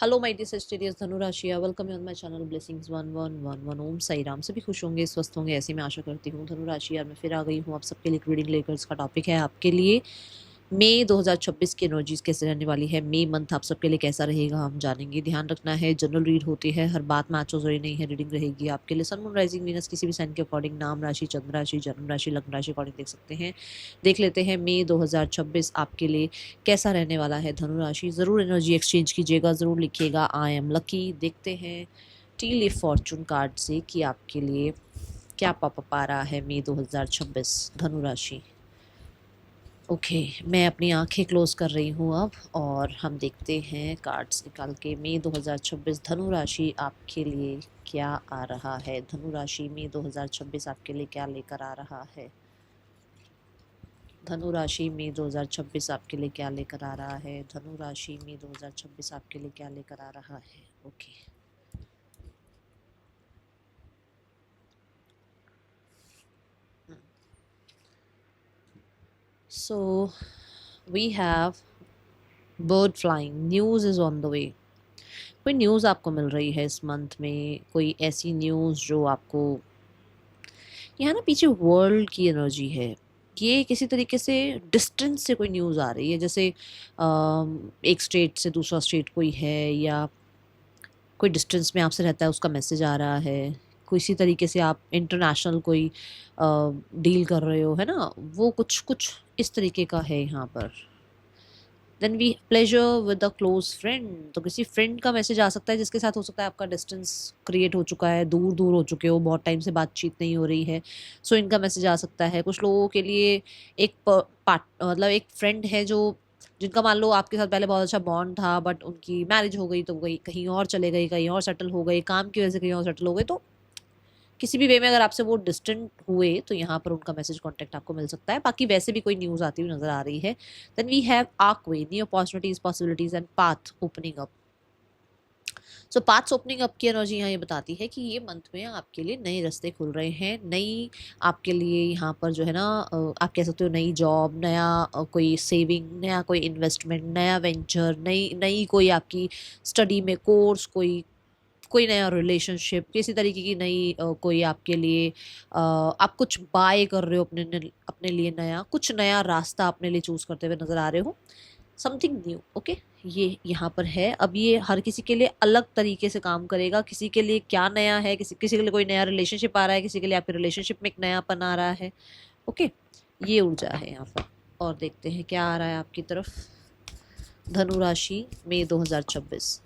Hello my dear Sagittarius धनु राशि, welcome you on my channel blessings 1111। ओम साई राम। सभी खुश होंगे, स्वस्थ होंगे, ऐसी मैं आशा करती हूँ। धनु राशि यार मैं फिर आ गई हूँ आप सबके लिए रीडिंग लेकर। इसका टॉपिक है आपके लिए मई 2026 की एनर्जीज कैसे रहने वाली है। मई मंथ आप सबके लिए कैसा रहेगा हम जानेंगे। ध्यान रखना है, जनरल रीड होती है, हर बात मैच हो जरूरी नहीं है। रीडिंग रहेगी आपके लिए सन मून राइजिंग वीनस किसी भी साइन के अकॉर्डिंग, नाम राशि, चंद्र राशि, जन्म राशि, लग्न राशि अकॉर्डिंग देख सकते हैं। देख लेते हैं मई 2026 आपके लिए कैसा रहने वाला है। धनु राशि ज़रूर एनर्जी एक्सचेंज कीजिएगा, ज़रूर लिखिएगा आई एम लकी। देखते हैं टी लीफ फॉर्चून कार्ड से कि आपके लिए क्या पॉपअप आ रहा है मई 2026 धनु राशि। ओके मैं अपनी आंखें क्लोज कर रही हूँ अब और हम देखते हैं कार्ड्स निकाल के मई 2026 धनु राशि आपके लिए क्या आ रहा है। धनु राशि मई 2026 आपके लिए क्या लेकर आ रहा है। धनु राशि में 2026 आपके लिए क्या लेकर आ रहा है। धनु राशि में 2026 आपके लिए क्या लेकर आ रहा है। Okay so we have bird flying, news is on the way. कोई न्यूज़ आपको मिल रही है इस मंथ में, कोई ऐसी न्यूज़ जो आपको, यहाँ ना पीछे वर्ल्ड की एनर्जी है। ये किसी तरीके से डिस्टेंस से कोई न्यूज़ आ रही है, जैसे एक स्टेट से दूसरा स्टेट कोई है, या कोई डिस्टेंस में आपसे रहता है उसका मैसेज आ रहा है। किसी तरीके से आप इंटरनेशनल कोई डील कर रहे हो, है ना, वो कुछ कुछ इस तरीके का है यहाँ पर। Then we pleasure with a close friend, तो किसी फ्रेंड का मैसेज आ सकता है जिसके साथ हो सकता है आपका डिस्टेंस क्रिएट हो चुका है, दूर दूर हो चुके हो, बहुत टाइम से बातचीत नहीं हो रही है। सो इनका मैसेज आ सकता है। कुछ लोगों के लिए एक पार्ट मतलब एक फ्रेंड है जो, जिनका मान लो आपके साथ पहले बहुत अच्छा बॉन्ड था, बट उनकी मैरिज हो गई तो वही कहीं और चले गई, कहीं और सेटल हो गई, काम की वजह से कहीं और सेटल हो गए। तो किसी भी वे में अगर आपसे वो डिस्टेंट हुए तो यहाँ पर उनका मैसेज कांटेक्ट आपको मिल सकता है। बाकी वैसे भी कोई न्यूज़ आती हुई नजर आ रही है। Then we have archway, new opportunities, possibilities and path opening up. So paths opening up की एनर्जी यहाँ ये बताती है कि ये मंथ में आपके लिए नए रास्ते खुल रहे हैं। नई आपके लिए यहाँ पर जो है ना, आप कह सकते हो नई जॉब, नया कोई सेविंग, नया कोई इन्वेस्टमेंट, नया वेंचर, नई नई कोई आपकी स्टडी में कोर्स, कोई कोई नया रिलेशनशिप, किसी तरीके की नई कोई आपके लिए आप कुछ बाय कर रहे हो अपने लिए, नया कुछ नया रास्ता अपने लिए चूज करते हुए नजर आ रहे हो। Something new. ओके ये यहाँ पर है। अब ये हर किसी के लिए अलग तरीके से काम करेगा। किसी के लिए क्या नया है, किसी किसी के लिए कोई नया रिलेशनशिप आ रहा है, किसी के लिए आपके रिलेशनशिप में एक नयापन आ रहा है। ओके ये ऊर्जा है यहाँ पर। और देखते हैं क्या आ रहा है आपकी तरफ। धनु राशि मई 2026।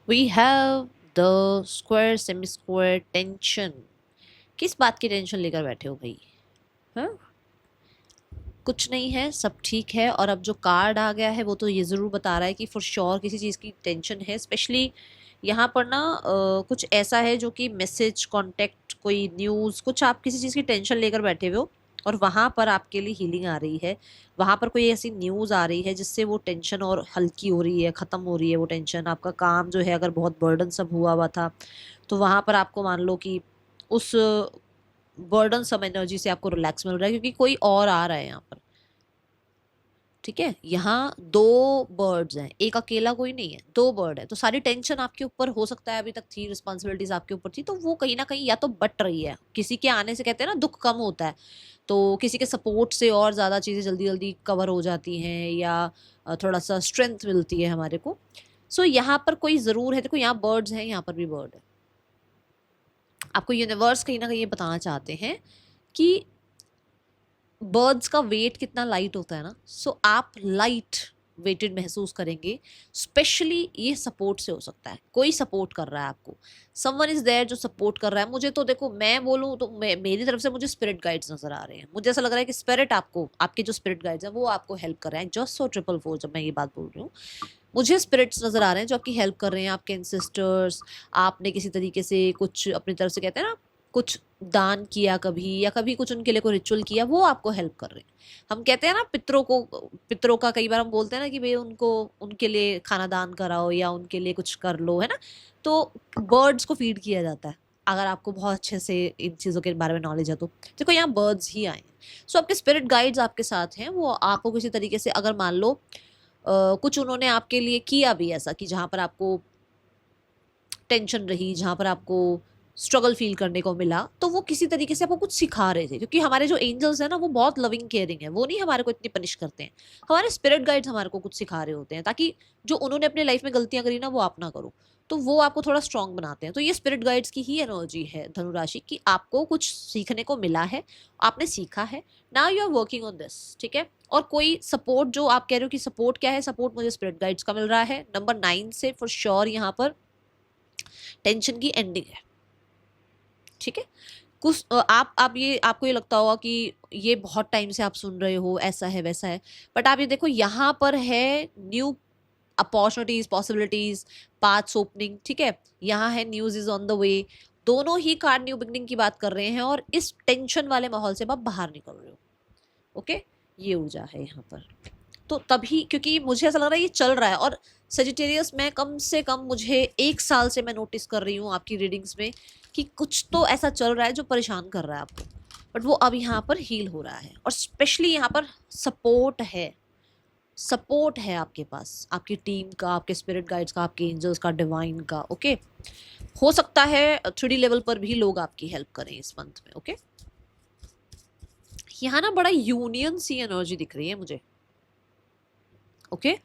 We have the square, semi square, tension. किस बात की टेंशन लेकर बैठे हो भाई। हाँ कुछ नहीं है, सब ठीक है। और अब जो कार्ड आ गया है वो तो ये ज़रूर बता रहा है कि फॉर श्योर किसी चीज़ की टेंशन है। स्पेशली यहाँ पर ना कुछ ऐसा है जो कि मैसेज, कांटेक्ट, कोई न्यूज़, कुछ आप किसी चीज़ की टेंशन लेकर बैठे हुए हो और वहाँ पर आपके लिए हीलिंग आ रही है। वहाँ पर कोई ऐसी न्यूज़ आ रही है जिससे वो टेंशन और हल्की हो रही है, ख़त्म हो रही है वो टेंशन। आपका काम जो है अगर बहुत बर्डन सब हुआ हुआ था तो वहाँ पर आपको मान लो कि उस बर्डन सम एनर्जी से आपको रिलैक्स मिल रहा है, क्योंकि कोई और आ रहा है यहाँ पर। ठीक है, यहाँ दो बर्ड्स हैं, एक अकेला कोई नहीं है, दो बर्ड है। तो सारी टेंशन आपके ऊपर हो सकता है अभी तक थी, रिस्पॉन्सिबिलिटीज आपके ऊपर थी, तो वो कहीं ना कहीं या तो बट रही है। किसी के आने से कहते हैं ना दुख कम होता है, तो किसी के सपोर्ट से और ज़्यादा चीज़ें जल्दी जल्दी कवर हो जाती हैं, या थोड़ा सा स्ट्रेंथ मिलती है हमारे को। सो यहाँ पर कोई ज़रूर है। देखो यहाँ बर्ड्स हैं, यहाँ पर भी बर्ड है। आपको यूनिवर्स कहीं ना कहीं ये बताना चाहते हैं कि बर्ड्स का वेट कितना लाइट होता है ना। सो आप लाइट वेटेड महसूस करेंगे। स्पेशली ये सपोर्ट से हो सकता है, कोई सपोर्ट कर रहा है आपको, समवन इज देयर जो सपोर्ट कर रहा है। मुझे तो देखो मैं बोलूँ तो मेरी तरफ से मुझे स्पिरिट गाइड्स नजर आ रहे हैं। मुझे ऐसा लग रहा है कि स्पिरिट आपको, आपके जो स्पिरिट गाइड्स हैं वो आपको हेल्प कर रहे हैं। जस्ट सो ट्रिपल फोर जब मैं ये बात बोल रही हूँ, मुझे स्पिरिट्स नजर आ रहे हैं जो आपकी हेल्प कर रहे हैं। आपके एंसेस्टर्स, आपने किसी तरीके से कुछ अपनी तरफ से कहते हैं ना कुछ दान किया कभी, या कभी कुछ उनके लिए कोई रिचुअल किया, वो आपको हेल्प कर रहे हैं। हम कहते हैं ना पितरों का कई बार हम बोलते हैं ना कि भाई उनको, उनके लिए खाना दान कराओ या उनके लिए कुछ कर लो, है ना। तो बर्ड्स को फीड किया जाता है, अगर आपको बहुत अच्छे से इन चीज़ों के बारे में नॉलेज है तो। देखो यहाँ बर्ड्स ही आए हैं। सो आपके स्पिरिट गाइड्स आपके साथ हैं, वो आपको किसी तरीके से, अगर मान लो कुछ उन्होंने आपके लिए किया भी ऐसा कि जहाँ पर आपको टेंशन रही, जहाँ पर आपको स्ट्रगल फील करने को मिला, तो वो किसी तरीके से आपको कुछ सिखा रहे थे। क्योंकि हमारे जो एंजल्स हैं ना, वो बहुत लविंग केयरिंग है, वो नहीं हमारे को इतनी पनिश करते हैं। हमारे स्पिरिट गाइड्स हमारे को कुछ सिखा रहे होते हैं, ताकि जो उन्होंने अपनी लाइफ में गलतियां करी ना, वो आप ना करो। तो वो आपको थोड़ा स्ट्रांग बनाते हैं। तो ये स्पिरिट गाइड्स की ही एनर्जी है धनुराशि, कि आपको कुछ सीखने को मिला है, आपने सीखा है, now you are working on this, ठीक है। और कोई सपोर्ट जो आप कह रहे हो कि सपोर्ट क्या है, सपोर्ट मुझे स्पिरिट गाइड्स का मिल रहा है। नंबर 9 से फॉर श्योर यहाँ पर टेंशन की एंडिंग है, ठीक है। कुछ आप ये, आपको ये लगता होगा कि ये बहुत टाइम से आप सुन रहे हो, ऐसा है वैसा है, बट आप ये देखो यहाँ पर है new opportunities, possibilities, paths opening, ठीक है। यहाँ है न्यूज इज ऑन द वे। दोनों ही कार्ड न्यू बिगनिंग की बात कर रहे हैं, और इस टेंशन वाले माहौल से आप बाहर निकल रहे हो, ओके। ये ऊर्जा है यहाँ पर। तो तभी, क्योंकि मुझे ऐसा लग रहा है ये चल रहा है, और सजिटेरियस में कम से कम मुझे 1 साल से मैं नोटिस कर रही हूँ आपकी रीडिंग्स में कि कुछ तो ऐसा चल रहा है जो परेशान कर रहा है आपको, बट वो अब यहाँ पर हील हो रहा है। और स्पेशली यहाँ पर सपोर्ट है, सपोर्ट है आपके पास, आपकी टीम का, आपके स्पिरिट गाइड्स का, आपके एंजल्स का, डिवाइन का, ओके। हो सकता है 3D लेवल पर भी लोग आपकी हेल्प करें इस मंथ में, ओके। यहाँ ना बड़ा यूनियन सी एनर्जी दिख रही है मुझे, ओके।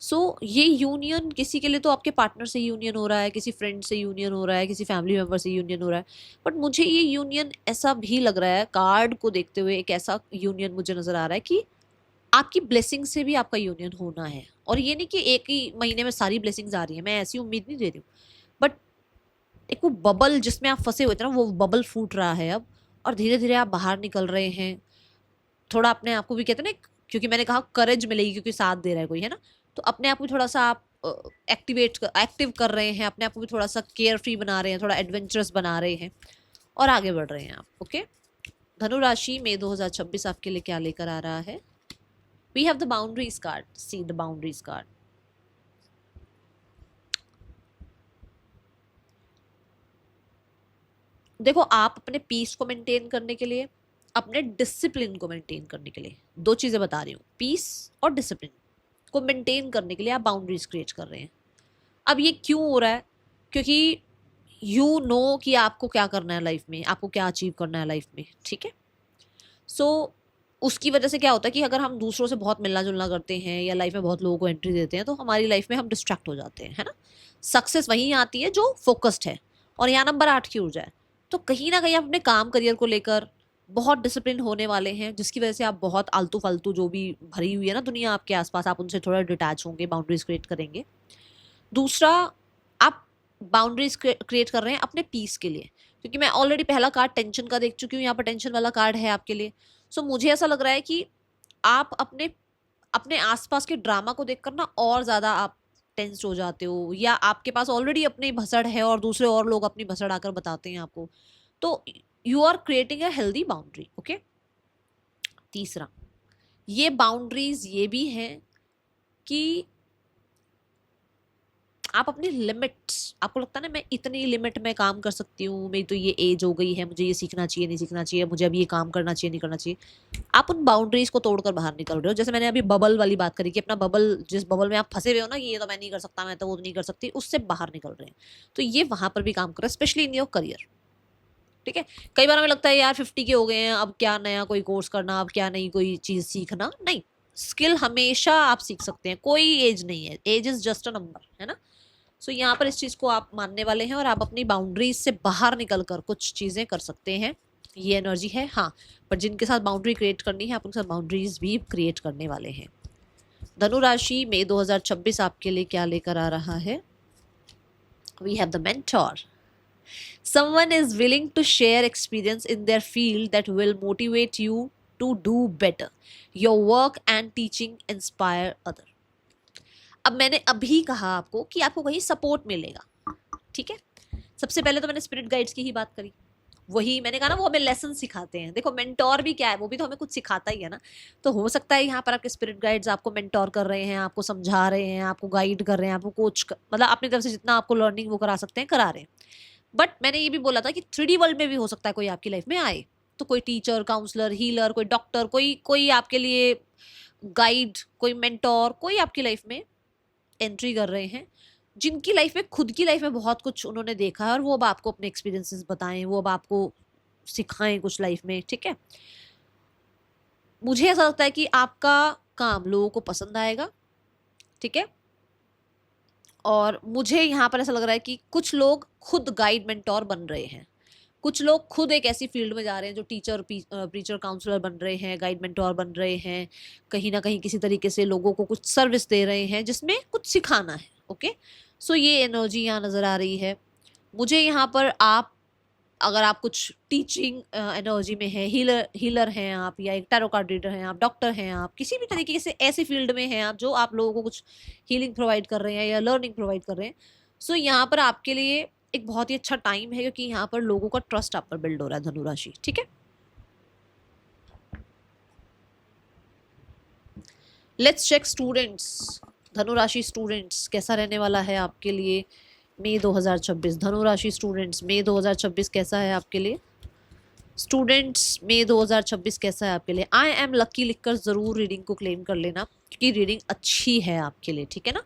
सो ये यूनियन किसी के लिए तो आपके पार्टनर से यूनियन हो रहा है, किसी फ्रेंड से यूनियन हो रहा है, किसी फैमिली मेम्बर से यूनियन हो रहा है, बट मुझे ये यूनियन ऐसा भी लग रहा है, कार्ड को देखते हुए एक ऐसा यूनियन मुझे नजर आ रहा है कि आपकी ब्लेसिंग से भी आपका यूनियन होना है। और ये नहीं कि एक ही महीने में सारी ब्लेसिंग्स आ रही है, मैं ऐसी उम्मीद नहीं दे रही हूँ, बट एक वो बबल जिसमें आप फंसे हुए थे ना, वो बबल फूट रहा है अब, और धीरे धीरे आप बाहर निकल रहे हैं। थोड़ा अपने आप को भी, कहते हैं ना, क्योंकि मैंने कहा करेज मिलेगी क्योंकि साथ दे रहा है कोई, है ना। तो अपने आप को थोड़ा सा आप एक्टिव कर रहे हैं, अपने आप को भी थोड़ा सा केयर फ्री बना रहे हैं, थोड़ा एडवेंचरस बना रहे हैं, और आगे बढ़ रहे हैं आप, ओके। धनु राशि में 2026 आपके लिए क्या लेकर आ रहा है? We have the boundaries card, see the boundaries card. देखो, आप अपने पीस को मेंटेन करने के लिए, अपने डिसिप्लिन को मेंटेन करने के लिए, दो चीजें बता रही हूँ, पीस और डिसिप्लिन को मेंटेन करने के लिए आप बाउंड्रीज क्रिएट कर रहे हैं। अब ये क्यों हो रहा है? क्योंकि यू नो कि आपको क्या करना है लाइफ में, आपको क्या अचीव करना है लाइफ में, ठीक है। सो उसकी वजह से क्या होता है कि अगर हम दूसरों से बहुत मिलना जुलना करते हैं या लाइफ में बहुत लोगों को एंट्री देते हैं, तो हमारी लाइफ में हम डिस्ट्रैक्ट हो जाते हैं, है ना। सक्सेस वहीं आती है जो फोकस्ड है, और यहाँ नंबर 8 की ऊर्जा है। तो कहीं ना कहीं आप अपने काम करियर को लेकर बहुत डिसिप्लिन होने वाले हैं, जिसकी वजह से आप बहुत आलतू फालतू जो भी भरी हुई है ना दुनिया आपके आसपास, आप उनसे थोड़ा डिटैच होंगे, बाउंड्रीज क्रिएट करेंगे। दूसरा, आप बाउंड्रीज क्रिएट कर रहे हैं अपने पीस के लिए, क्योंकि मैं ऑलरेडी पहला कार्ड टेंशन का देख चुकी हूँ, यहाँ पर टेंशन वाला कार्ड है आपके लिए। सो मुझे ऐसा लग रहा है कि आप अपने अपने आसपास के ड्रामा को देखकर ना और ज्यादा आप टेंस्ड हो जाते हो, या आपके पास ऑलरेडी अपनी भसड़ है और दूसरे और लोग अपनी भसड़ आकर बताते हैं आपको। तो you are creating a healthy boundary, okay. तीसरा, ये बाउंड्रीज ये भी हैं कि आप अपनी लिमिट्स, आपको लगता है ना मैं इतनी लिमिट में काम कर सकती हूँ, मेरी तो ये एज हो गई है, मुझे ये सीखना चाहिए नहीं सीखना चाहिए, मुझे अभी ये काम करना चाहिए नहीं करना चाहिए। आप उन बाउंड्रीज को तोड़कर बाहर निकल रहे हो। जैसे मैंने अभी बबल वाली बात करी कि अपना बबल, जिस बबल में आप फंसे हुए हो ना, ये तो मैं नहीं कर सकता, मैं तो वो नहीं कर सकती, उससे बाहर निकल रहे हैं। तो ये वहां पर भी काम कर रहा है, स्पेशली इन योर करियर, ठीक है। कई बार हमें लगता है यार 50 के हो गए हैं, अब क्या नया कोई कोर्स करना, अब क्या नई कोई चीज सीखना, नहीं। स्किल हमेशा आप सीख सकते हैं, कोई एज नहीं है, age is just a number, है ना। सो यहाँ पर इस चीज को आप मानने वाले हैं, और आप अपनी बाउंड्रीज से बाहर निकल कर कुछ चीजें कर सकते हैं, ये एनर्जी है, हाँ। पर जिनके साथ बाउंड्री क्रिएट करनी है, आप उनके साथ बाउंड्रीज भी क्रिएट करने वाले हैं। धनु राशि में 2026 आपके लिए क्या लेकर आ रहा है? We have the mentor. Someone is willing to share experience in their field that will motivate you to do better. Your work and teaching inspire other. अब मैंने अभी कहा आपको कि आपको कहीं सपोर्ट मिलेगा, ठीक है। सबसे पहले तो मैंने स्पिरिट गाइड्स की ही बात करी, वही मैंने कहा ना, वो हमें लेसन सिखाते हैं। देखो मेंटोर भी क्या है, वो भी तो हमें कुछ सिखाता ही है ना। तो हो सकता है यहाँ पर आपके स्पिरिट गाइड्स आपको मेंटोर कर रहे हैं, आपको समझा रहे हैं, आपको गाइड कर रहे हैं, आपको मतलब अपनी तरफ से जितना आपको लर्निंग वो करा सकते हैं करा रहे हैं। बट मैंने ये भी बोला था कि 3D वर्ल्ड में भी हो सकता है कोई आपकी लाइफ में आए। तो कोई टीचर, काउंसलर, हीलर, कोई डॉक्टर, कोई कोई आपके लिए गाइड, कोई मेंटोर, कोई आपकी लाइफ में एंट्री कर रहे हैं, जिनकी लाइफ में, खुद की लाइफ में बहुत कुछ उन्होंने देखा है और वो अब आपको अपने एक्सपीरियंसेस बताएं, वो अब आपको सिखाएं कुछ लाइफ में। ठीक है, मुझे ऐसा लगता है कि आपका काम लोगों को पसंद आएगा। ठीक है, और मुझे यहाँ पर ऐसा लग रहा है कि कुछ लोग खुद गाइड मेंटोर बन रहे हैं, कुछ लोग खुद एक ऐसी फील्ड में जा रहे हैं जो टीचर, प्रीचर, काउंसलर बन रहे हैं, गाइड मेंटोर बन रहे हैं, कहीं ना कहीं किसी तरीके से लोगों को कुछ सर्विस दे रहे हैं जिसमें कुछ सिखाना है। ओके, सो ये एनर्जी यहाँ नज़र आ रही है मुझे यहाँ पर। आप, अगर आप कुछ टीचिंग एनर्जी में है, हीलर हैं आप, या एक टैरो कार्ड रीडर हैं आप, डॉक्टर हैं आप, किसी भी तरीके से ऐसी फील्ड में हैं आप जो आप लोगों को कुछ हीलिंग प्रोवाइड कर रहे हैं या लर्निंग प्रोवाइड कर रहे हैं, सो यहाँ पर आपके लिए एक बहुत ही अच्छा टाइम है, क्योंकि यहाँ पर लोगों का ट्रस्ट आप पर बिल्ड हो रहा है धनु राशि। ठीक है, लेट्स चेक स्टूडेंट्स, धनु राशि स्टूडेंट्स कैसा रहने वाला है आपके लिए मई 2026। धनु राशि स्टूडेंट्स मई 2026 कैसा है आपके लिए? स्टूडेंट्स मई 2026 कैसा है आपके लिए? आई एम लकी लिखकर जरूर रीडिंग को क्लेम कर लेना, क्योंकि रीडिंग अच्छी है आपके लिए। ठीक है ना,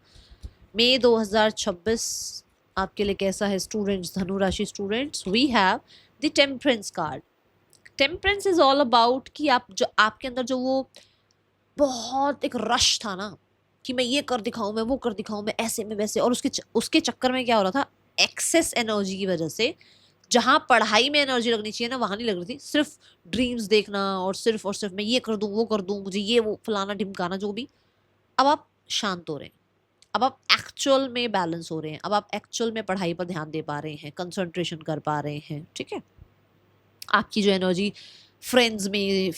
मई 2026 आपके लिए कैसा है स्टूडेंट्स, धनु राशि students? We have the temperance card. Temperance is all about कि आप जो, आपके अंदर जो वो बहुत एक रश था ना कि मैं ये कर दिखाऊं, मैं वो कर दिखाऊं, मैं ऐसे में वैसे, और उसके चक्कर में क्या हो रहा था, एक्सेस एनर्जी की वजह से जहां पढ़ाई में एनर्जी लगनी चाहिए ना वहां नहीं लग रही थी, सिर्फ ड्रीम्स देखना और सिर्फ मैं ये कर दूं, वो कर दूं, मुझे ये वो फलाना ढिमकाना जो भी। अब आप शांत हो रहे हैं, अब आप एक्चुअल में बैलेंस हो रहे हैं, अब आप एक्चुअल में पढ़ाई पर ध्यान दे पा रहे हैं, कंसंट्रेशन कर पा रहे हैं। ठीक है, आपकी जो एनर्जी फ्रेंड्स में,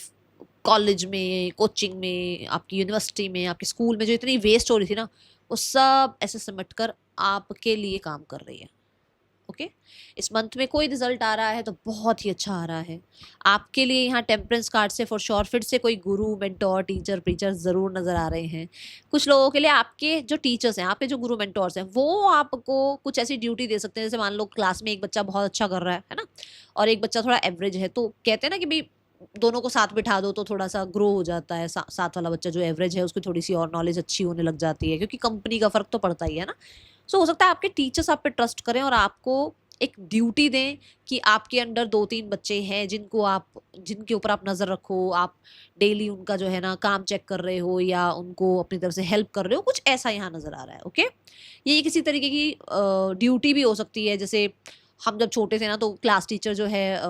कॉलेज में, कोचिंग में, आपकी यूनिवर्सिटी में, आपके स्कूल में जो इतनी वेस्ट हो रही थी ना, वो सब ऐसे सिमट कर आपके लिए काम कर रही है। ओके, इस मंथ में कोई रिजल्ट आ रहा है तो बहुत ही अच्छा आ रहा है आपके लिए। यहाँ टेम्परेंस कार्ड से फॉर श्योर फिर से कोई गुरु, मेंटोर, टीचर, प्रीचर जरूर नजर आ रहे हैं। कुछ लोगों के लिए आपके जो टीचर्स हैं, आपके जो गुरु मेंटोर्स हैं, वो आपको कुछ ऐसी ड्यूटी दे सकते हैं, जैसे मान लो क्लास में एक बच्चा बहुत अच्छा कर रहा है ना, और एक बच्चा थोड़ा एवरेज है, तो कहते हैं ना कि भाई दोनों को साथ बिठा दो तो थोड़ा सा ग्रो हो जाता है। साथ वाला बच्चा जो एवरेज है उसको थोड़ी सी और नॉलेज अच्छी होने लग जाती है, क्योंकि कंपनी का फर्क तो पड़ता ही है ना। सो हो सकता है आपके टीचर्स आप पे ट्रस्ट करें और आपको एक ड्यूटी दें कि आपके अंडर 2-3 बच्चे हैं जिनके ऊपर आप नज़र रखो, आप डेली उनका जो है ना काम चेक कर रहे हो या उनको अपनी तरफ से हेल्प कर रहे हो, कुछ ऐसा यहाँ नज़र आ रहा है। ओके, ये किसी तरीके की ड्यूटी भी हो सकती है। जैसे हम जब छोटे थे ना तो क्लास टीचर जो है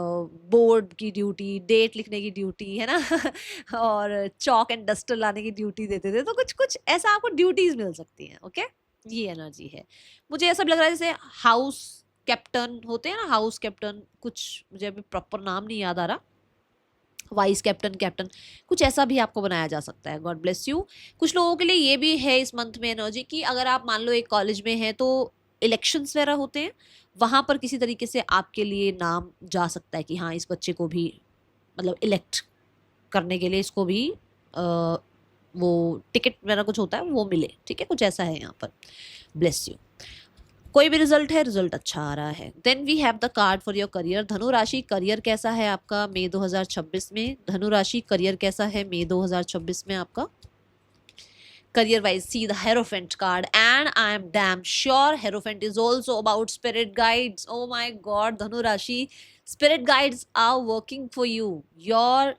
बोर्ड की ड्यूटी, डेट लिखने की ड्यूटी है ना और चॉक एंड डस्टर लाने की ड्यूटी देते थे, तो कुछ कुछ ऐसा आपको ड्यूटीज मिल सकती हैं। ओके, ये एनर्जी है। मुझे ऐसा भी लग रहा है जैसे हाउस कैप्टन होते हैं ना, हाउस कैप्टन, कुछ मुझे अभी प्रॉपर नाम नहीं याद आ रहा, वाइस कैप्टन, कैप्टन, कुछ ऐसा भी आपको बनाया जा सकता है। God bless you. कुछ लोगों के लिए ये भी है इस मंथ में एनर्जी कि अगर आप मान लो एक कॉलेज में हैं तो इलेक्शंस वगैरह होते हैं, वहां पर किसी तरीके से आपके लिए नाम जा सकता है कि हाँ इस बच्चे को भी, मतलब इलेक्ट करने के लिए इसको भी वो टिकट वगैरह कुछ होता है वो मिले। ठीक है, कुछ ऐसा है यहाँ पर। Bless you. कोई भी रिजल्ट है, रिजल्ट अच्छा आ रहा है। Then we have the card for your career. धनु राशि करियर कैसा है आपका मई 2026 में? धनु राशि करियर कैसा है मई 2026 में आपका? career wise, see the Hierophant card, and I am damn sure Hierophant is also about spirit guides. Oh my god, Dhanu Rashi, spirit guides are working for you, your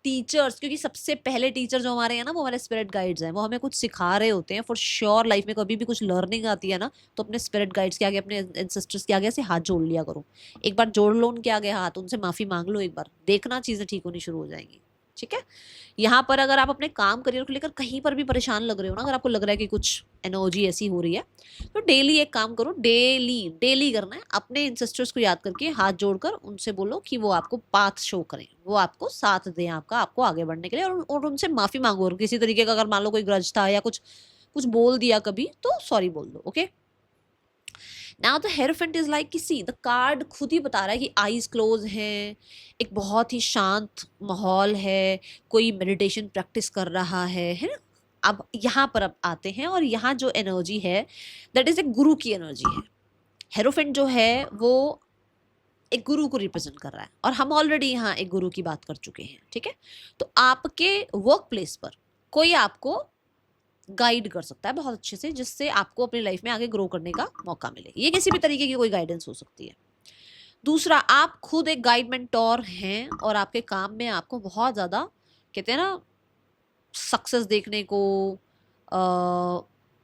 teachers, क्योंकि सबसे पहले teacher जो हमारे हैं ना वो हमारे spirit guides हैं, वो हमें कुछ सिखा रहे होते हैं। फॉर श्योर लाइफ में कभी भी कुछ लर्निंग आती है ना तो अपने स्पिरिट गाइड्स के आगे, अपने एंसेस्टर्स के आगे से हाथ जोड़ लिया करो। एक बार जोड़ लो उनके आगे हाथ, उनसे माफी मांग लो एक बार, देखना चीजें ठीक होनी शुरू हो जाएंगी। ठीक है, यहाँ पर अगर आप अपने काम करियर को लेकर कहीं पर भी परेशान लग रहे हो ना, अगर आपको लग रहा है कि कुछ एनर्जी ऐसी हो रही है, तो डेली एक काम करो, डेली करना है, अपने इंसेस्टर्स को याद करके हाथ जोड़कर उनसे बोलो कि वो आपको पाथ शो करें, वो आपको साथ दें आपका, आपको आगे बढ़ने के लिए, और उनसे माफी मांगो। और किसी तरीके का अगर मान लो कोई ग्रज था या कुछ कुछ बोल दिया कभी, तो सॉरी बोल दो। Okay, now the hierophant is like कि सी द कार्ड खुद ही बता रहा है कि आईज क्लोज हैं, एक बहुत ही शांत माहौल है, कोई मेडिटेशन प्रैक्टिस कर रहा है ना। अब यहाँ पर अब आते हैं, और यहाँ जो एनर्जी है दैट इज एक गुरु की एनर्जी है। हेरोफेंट जो है वो एक गुरु को रिप्रेजेंट कर रहा है, और हम ऑलरेडी यहाँ एक गुरु की बात कर चुके हैं, ठीक है। तो आपके वर्क प्लेस पर कोई आपको गाइड कर सकता है बहुत अच्छे से, जिससे आपको अपनी लाइफ में आगे ग्रो करने का मौका मिले। ये किसी भी तरीके की कोई गाइडेंस हो सकती है। दूसरा, आप खुद एक गाइड मेंटोर हैं, और आपके काम में आपको बहुत ज़्यादा कहते हैं ना सक्सेस देखने को,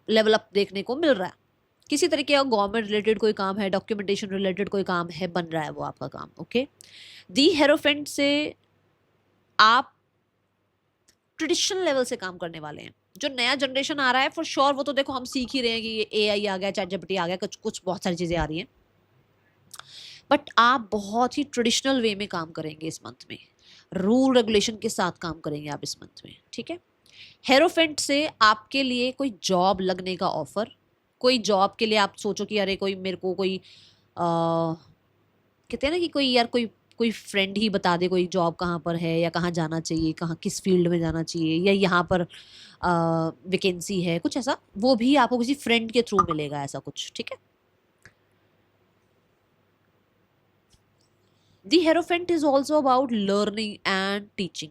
लेवल अप देखने को मिल रहा है। किसी तरीके का गवर्नमेंट रिलेटेड कोई काम है, डॉक्यूमेंटेशन रिलेटेड कोई काम है, बन रहा है वो आपका काम, ओके। दी हेरोफेंट से आप ट्रेडिशनल लेवल से काम करने वाले हैं। जो नया जनरेशन आ रहा है फॉर श्योर वो तो देखो हम सीख ही रहे हैं कि ये एआई आ गया, चैट जीपीटी आ गया, कुछ कुछ बहुत सारी चीज़ें आ रही हैं, बट आप बहुत ही ट्रेडिशनल वे में काम करेंगे इस मंथ में, रूल रेगुलेशन के साथ काम करेंगे आप इस मंथ में, ठीक है। हेरोफेंट से आपके लिए कोई जॉब लगने का ऑफर, कोई जॉब के लिए आप सोचो कि अरे कोई मेरे को कोई कहते हैं ना कि कोई यार कोई कोई फ्रेंड ही बता दे कोई जॉब कहाँ पर है, या कहाँ जाना चाहिए, कहाँ किस फील्ड में जाना चाहिए, या यहाँ पर वैकेंसी है, कुछ ऐसा, वो भी आपको किसी फ्रेंड के थ्रू मिलेगा, ऐसा कुछ, ठीक है। The hierophant is also about learning and teaching.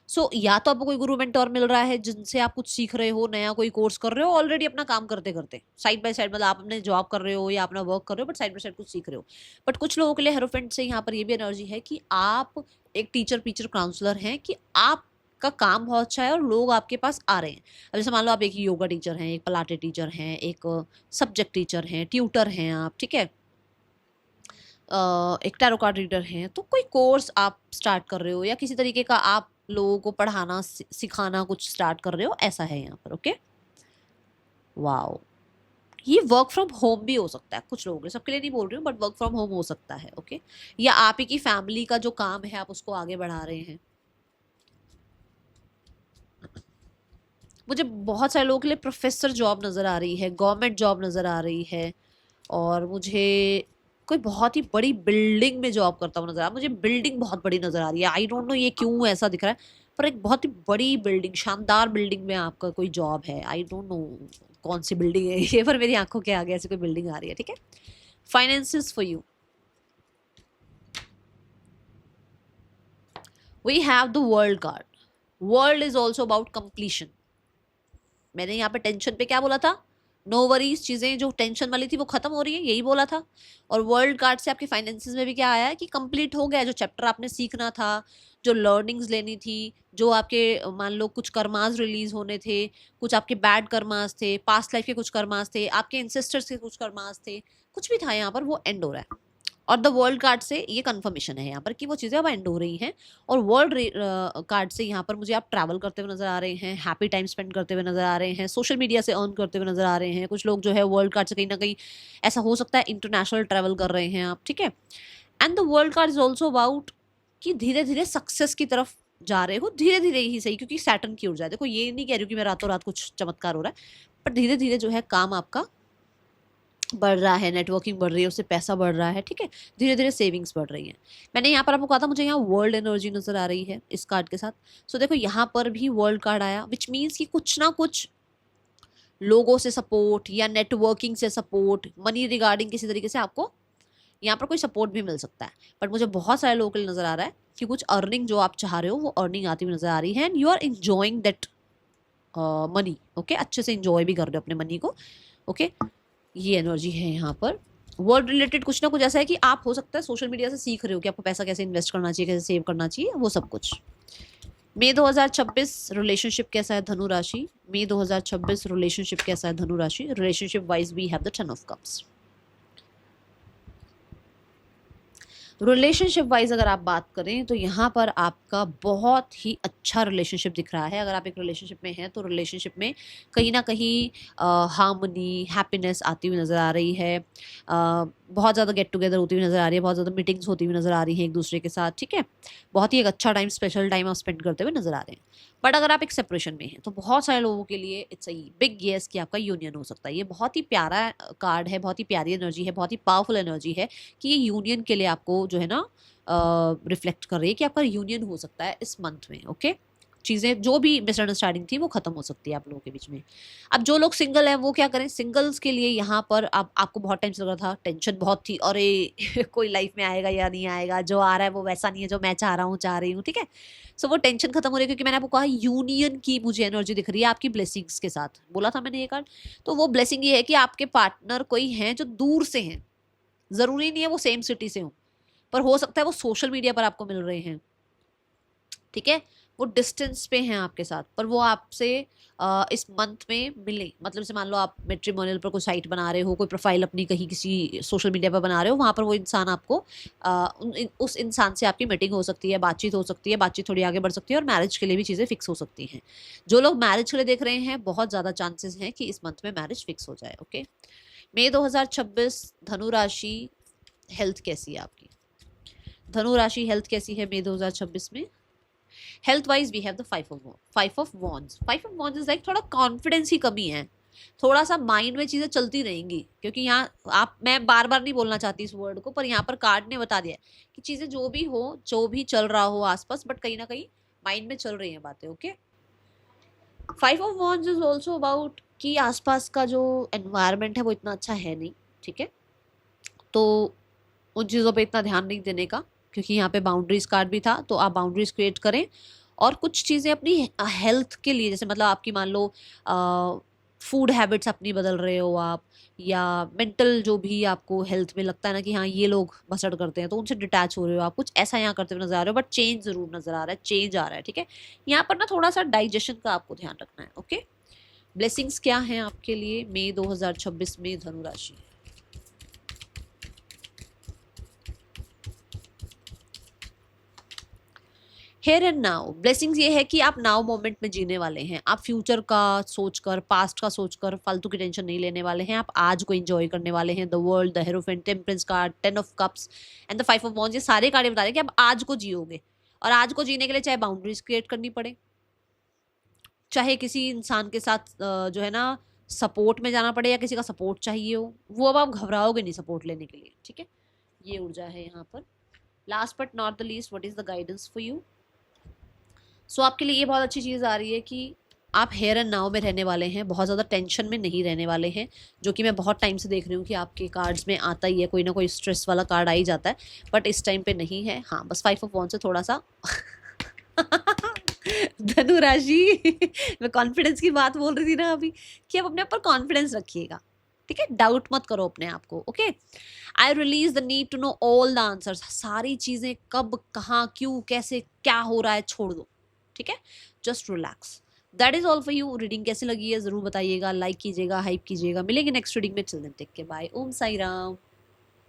So या तो आपको कोई गुरु मेंटोर मिल रहा है जिनसे आप कुछ सीख रहे हो, नया कोई कोर्स कर रहे हो ऑलरेडी अपना काम करते करते, साइड बाय साइड, मतलब आप अपने जॉब कर रहे हो या अपना वर्क कर रहे हो, बट साइड बाय साइड कुछ सीख रहे हो। बट कुछ लोगों के लिए हेरोफेंट से यहाँ पर ये भी एनर्जी है कि आप एक टीचर काउंसलर हैं, कि आप का काम बहुत अच्छा है और लोग आपके पास आ रहे हैं। अब जैसे मान लो आप एक योगा टीचर हैं, एक पलाटे टीचर हैं, एक सब्जेक्ट टीचर हैं, ट्यूटर हैं आप, ठीक है, एक टैरो कार्ड रीडर हैं, तो कोई कोर्स आप स्टार्ट कर रहे हो, या किसी तरीके का आप लोगों को पढ़ाना सिखाना कुछ स्टार्ट कर रहे हो, ऐसा है यहाँ पर, ओके। वाओ, ये वर्क फ्रॉम होम भी हो सकता है कुछ लोगों के लिए, सबके लिए नहीं बोल रही हूँ, बट वर्क फ्रॉम होम हो सकता है, ओके। या आप ही की फैमिली का जो काम है आप उसको आगे बढ़ा रहे हैं। मुझे बहुत सारे लोगों के लिए प्रोफेसर जॉब नज़र आ रही है, गवर्नमेंट जॉब नज़र आ रही है, और मुझे कोई बहुत ही बड़ी बिल्डिंग में जॉब करता हुआ नजर आ रहा है। मुझे बिल्डिंग बहुत बड़ी नजर आ रही है, आई डोंट नो ये क्यों ऐसा दिख रहा है, पर एक बहुत ही बड़ी बिल्डिंग, शानदार बिल्डिंग में आपका कोई जॉब है। आई डोंट नो कौन सी बिल्डिंग है ये, पर मेरी आंखों के आगे ऐसी कोई बिल्डिंग आ रही है, ठीक है। Finances for you, we have the world card. World is also about completion. मैंने यहाँ पे टेंशन पे क्या बोला था, नो वरीज, चीज़ें जो टेंशन वाली थी वो खत्म हो रही है, यही बोला था। और वर्ल्ड कार्ड से आपके फाइनेंसेस में भी क्या आया है कि कंप्लीट हो गया, जो चैप्टर आपने सीखना था, जो लर्निंग्स लेनी थी, जो आपके मान लो कुछ कर्मास रिलीज होने थे, कुछ आपके बैड कर्मास थे, पास्ट लाइफ के कुछ कर्मास थे, आपके एंसेस्टर्स के कुछ कर्मास थे, कुछ भी था यहाँ पर, वो एंड हो रहा है। और द वर्ल्ड कार्ड से ये कंफर्मेशन है यहाँ पर कि वो चीज़ें अब एंड हो रही हैं। और वर्ल्ड कार्ड से यहाँ पर मुझे आप ट्रैवल करते हुए नजर आ रहे हैं, हैप्पी टाइम स्पेंड करते हुए नजर आ रहे हैं, सोशल मीडिया से अर्न करते हुए नजर आ रहे हैं। कुछ लोग जो है वर्ल्ड कार्ड से कहीं ना कहीं ऐसा हो सकता है इंटरनेशनल ट्रैवल कर रहे हैं आप, ठीक है। And the world card is also about कि धीरे धीरे सक्सेस की तरफ जा रहे हो, धीरे धीरे ही सही, क्योंकि सैटर्न की ऊर्जा है। देखो ये नहीं कह रही हूँ कि मैं रातों रात कुछ चमत्कार हो रहा है, पर धीरे धीरे जो है काम आपका बढ़ रहा है, नेटवर्किंग बढ़ रही है, उससे पैसा बढ़ रहा है, ठीक है, धीरे धीरे सेविंग्स बढ़ रही है। मैंने यहाँ पर आपको कहा था मुझे यहाँ वर्ल्ड एनर्जी नजर आ रही है इस कार्ड के साथ। सो देखो यहाँ पर भी वर्ल्ड कार्ड आया, विच मीन्स कि कुछ ना कुछ लोगों से सपोर्ट या नेटवर्किंग से सपोर्ट, मनी रिगार्डिंग किसी तरीके से आपको यहाँ पर कोई सपोर्ट भी मिल सकता है। बट मुझे बहुत सारे लोगों के लिए नजर आ रहा है कि कुछ अर्निंग जो आप चाह रहे हो वो अर्निंग आती हुई नजर आ रही है, and you are enjoying that money, okay, अच्छे से इंजॉय भी कर रहे हो अपने मनी को, ओके। ये एनर्जी है यहाँ पर। वर्ड रिलेटेड कुछ ना कुछ ऐसा है कि आप हो सकता है सोशल मीडिया से सीख रहे हो कि आपको पैसा कैसे इन्वेस्ट करना चाहिए, कैसे सेव करना चाहिए, वो सब कुछ। मई 2026 रिलेशनशिप कैसा है धनु राशि, मई 2026 रिलेशनशिप कैसा है धनु राशि। Relationship wise we have the 10 of cups. Relationship wise अगर आप बात करें तो यहाँ पर आपका बहुत ही अच्छा रिलेशनशिप दिख रहा है। अगर आप एक रिलेशनशिप में हैं तो रिलेशनशिप में कहीं ना कहीं हार्मनी, हैप्पीनेस आती हुई नज़र आ रही है। बहुत ज़्यादा गेट टुगेदर होती हुई नज़र आ रही है, बहुत ज़्यादा मीटिंग्स होती हुई नज़र आ रही हैं एक दूसरे के साथ, ठीक है। बहुत ही एक अच्छा टाइम, स्पेशल टाइम आप स्पेंड करते हुए नज़र आ रहे हैं। बट अगर आप एक सेपरेशन में हैं तो बहुत सारे लोगों के लिए इट्स अ बिग येस कि आपका यूनियन हो सकता है। ये बहुत ही प्यारा कार्ड है, बहुत ही प्यारी एनर्जी है, बहुत ही पावरफुल एनर्जी है कि ये यूनियन के लिए आपको जो है ना रिफ्लेक्ट कर रही है कि आपका यूनियन हो सकता है इस मंथ में। ओके, चीज़ें जो भी मिसअंडरस्टैंडिंग थी वो खत्म हो सकती है आप लोगों के बीच में। अब जो लोग सिंगल हैं वो क्या करें, सिंगल्स के लिए यहाँ पर आपको बहुत टाइम से लग रहा था, टेंशन बहुत थी, और कोई लाइफ में आएगा या नहीं आएगा, जो आ रहा है वो वैसा नहीं है जो मैं चाह रहा हूँ, चाह रही हूँ, ठीक है। सो वो टेंशन खत्म हो रही है क्योंकि मैंने आपको कहा यूनियन की मुझे एनर्जी दिख रही है आपकी ब्लेसिंग्स के साथ, बोला था मैंने ये कार्ड। तो वो ब्लेसिंग ये है कि आपके पार्टनर कोई हैं जो दूर से हैं, जरूरी नहीं है वो सेम सिटी से हो, पर हो सकता है वो सोशल मीडिया पर आपको मिल रहे हैं, ठीक है। वो डिस्टेंस पे हैं आपके साथ, पर वो आपसे इस मंथ में मिले। मतलब से मान लो आप मैट्रिमोनियल पर कोई साइट बना रहे हो, कोई प्रोफाइल अपनी कहीं किसी सोशल मीडिया पर बना रहे हो, वहाँ पर वो इंसान आपको उस इंसान से आपकी मीटिंग हो सकती है, बातचीत हो सकती है, बातचीत थोड़ी आगे बढ़ सकती है, और मैरिज के लिए भी चीज़ें फिक्स हो सकती हैं। जो लोग मैरिज के लिए देख रहे हैं बहुत ज़्यादा चांसेस हैं कि इस मंथ में मैरिज फिक्स हो जाए। ओके, मई 2026, धनु राशि, हेल्थ कैसी है आपकी? धनु राशि हेल्थ कैसी है मई 2026 में? Health wise we have the five of wands. Five of wands is like थोड़ा कॉन्फिडेंस की कमी है, थोड़ा सा माइंड में चीजें चलती रहेंगी, क्योंकि यहाँ आप, मैं बार बार नहीं बोलना चाहती इस वर्ड को, पर यहाँ पर कार्ड ने बता दिया कि चीजें जो भी हो, जो भी चल रहा हो आसपास, बट कहीं ना कहीं माइंड में चल रही हैं बातें। Okay, five of wands is also about कि आसपास का जो एनवायरमेंट है वो इतना अच्छा है नहीं, ठीक है। तो उन चीज़ों पे इतना ध्यान नहीं देने का, क्योंकि यहाँ पे बाउंड्रीज कार्ड भी था, तो आप बाउंड्रीज क्रिएट करें। और कुछ चीज़ें अपनी हेल्थ के लिए, जैसे मतलब आपकी मान लो फूड हैबिट्स अपनी बदल रहे हो आप, या मेंटल जो भी आपको हेल्थ में लगता है ना कि हाँ ये लोग बसड़ करते हैं, तो उनसे डिटैच हो रहे हो आप, कुछ ऐसा यहाँ करते हुए नजर आ रहे हो, बट चेंज जरूर नजर आ रहा है, चेंज आ रहा है, ठीक है। यहाँ पर ना थोड़ा सा डाइजेशन का आपको ध्यान रखना है। ओके, ब्लेसिंग्स क्या हैं आपके लिए मई 2026 में धनु राशि? हेयर एंड नाउ, ब्लेसिंग्स ये है कि आप नाउ मोमेंट में जीने वाले हैं। आप फ्यूचर का सोचकर, पास्ट का सोचकर फालतू की टेंशन नहीं लेने वाले हैं। आप आज को एंजॉय करने वाले हैं। The world, the hierophant, temperance card, 10 of cups and the 5 of wands, ये सारे कार्ड बता रहे हैं कि आप आज को जियोगे। और आज को जीने के लिए चाहे बाउंड्रीज क्रिएट करनी पड़े, चाहे किसी इंसान के साथ जो है ना सपोर्ट में जाना पड़े, या किसी का सपोर्ट चाहिए हो, वो अब आप घबराओगे नहीं सपोर्ट लेने के लिए, ठीक है। ये ऊर्जा है यहाँ पर। Last but not the least, what is the guidance for you? So आपके लिए ये बहुत अच्छी चीज़ आ रही है कि आप हेयर एंड नाउ में रहने वाले हैं, बहुत ज़्यादा टेंशन में नहीं रहने वाले हैं, जो कि मैं बहुत टाइम से देख रही हूँ कि आपके कार्ड्स में आता ही है, कोई ना कोई स्ट्रेस वाला कार्ड आ ही जाता है, बट इस टाइम पे नहीं है। हाँ, बस 5 ऑफ वॉन्ड से थोड़ा सा धनु राशि मैं कॉन्फिडेंस की बात बोल रही थी ना अभी, कि आप अपने ऊपर कॉन्फिडेंस रखिएगा, ठीक है। डाउट मत करो अपने आप को। Okay, I release the need to know all the answers. सारी चीज़ें कब, कहाँ, क्यों, कैसे, क्या हो रहा है छोड़ दो, ठीक है। Just relax. That is all for you. Reading कैसी लगी है जरूर बताइएगा, लाइक कीजिएगा, हाइप कीजिएगा। मिलेंगे नेक्स्ट रीडिंग में। चिल्ड्रन टेक के बाय। ओम साई राम।